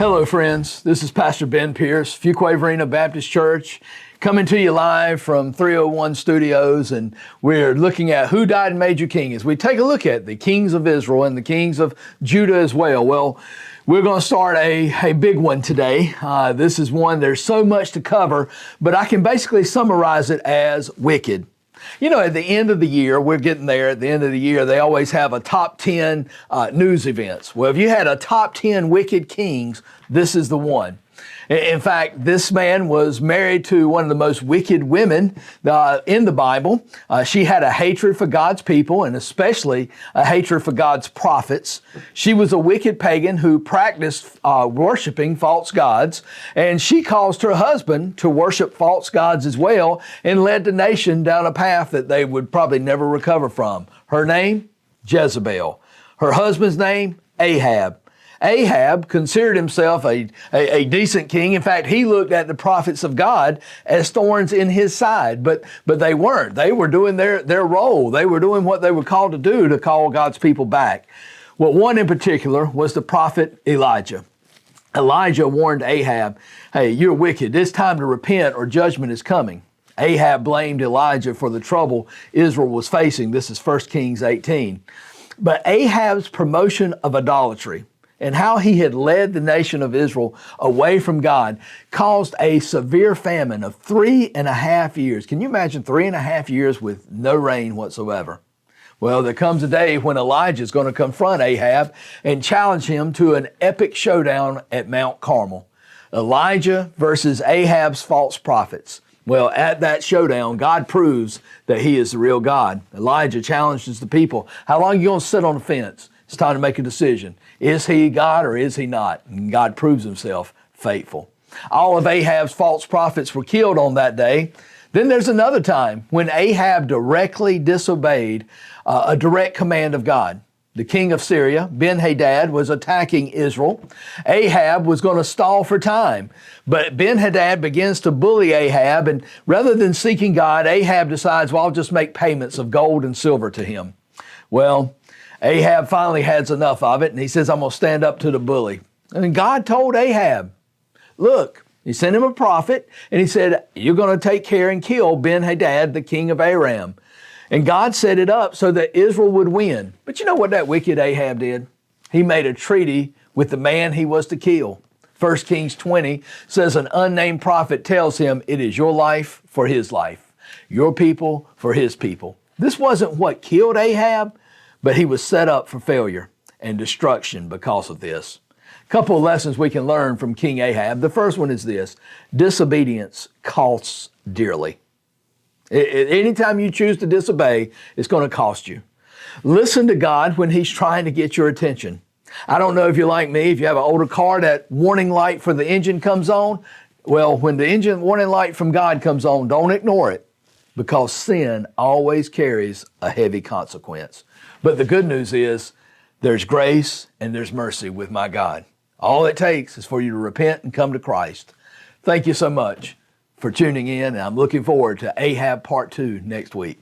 Hello, friends. This is Pastor Ben Pierce, Fuquay-Varina Baptist Church, coming to you live from 301 Studios, and we're looking at who died and made you king as we take a look at the kings of Israel and the kings of Judah as well. Well, we're going to start a big one today. This is one, there's so much to cover, but I can basically summarize it as wicked. You know, at the end of the year, we're getting there, at the end of the year, they always have a top 10 news events. Well, if you had a top 10 wicked kings, this is the one. In fact, this man was married to one of the most wicked women in the Bible. She had a hatred for God's people and especially a hatred for God's prophets. She was a wicked pagan who practiced worshiping false gods, and she caused her husband to worship false gods as well and led the nation down a path that they would probably never recover from. Her name, Jezebel. Her husband's name, Ahab. Ahab considered himself a decent king. In fact, he looked at the prophets of God as thorns in his side, but they weren't. They were doing their role. They were doing what they were called to do to call God's people back. Well, one in particular was the prophet Elijah. Elijah warned Ahab, hey, you're wicked. It's time to repent or judgment is coming. Ahab blamed Elijah for the trouble Israel was facing. This is 1 Kings 18. But Ahab's promotion of idolatry and how he had led the nation of Israel away from God caused a severe famine of 3.5 years. Can you imagine 3.5 years with no rain whatsoever? Well, there comes a day when Elijah is going to confront Ahab and challenge him to an epic showdown at Mount Carmel. Elijah versus Ahab's false prophets. Well, at that showdown, God proves that he is the real God. Elijah challenges the people. How long are you going to sit on the fence? It's time to make a decision. Is he God or is he not? And God proves himself faithful. All of Ahab's false prophets were killed on that day. Then there's another time when Ahab directly disobeyed a direct command of God. The king of Syria, Ben-Hadad, was attacking Israel. Ahab was going to stall for time, but Ben-Hadad begins to bully Ahab, and rather than seeking God, Ahab decides, well, I'll just make payments of gold and silver to him. Well, Ahab finally has enough of it, and he says, I'm going to stand up to the bully. And God told Ahab, look, he sent him a prophet, and he said, you're going to take care and kill Ben-Hadad, the king of Aram. And God set it up so that Israel would win. But you know what that wicked Ahab did? He made a treaty with the man he was to kill. 1 Kings 20 says an unnamed prophet tells him, it is your life for his life, your people for his people. This wasn't what killed Ahab, but he was set up for failure and destruction because of this. A couple of lessons we can learn from King Ahab. The first one is this: disobedience costs dearly. Anytime you choose to disobey, it's going to cost you. Listen to God when he's trying to get your attention. I don't know if you're like me, if you have an older car, that warning light for the engine comes on. Well, when the engine warning light from God comes on, don't ignore it, because sin always carries a heavy consequence. But the good news is there's grace and there's mercy with my God. All it takes is for you to repent and come to Christ. Thank you so much for tuning in, and I'm looking forward to Ahab Part 2 next week.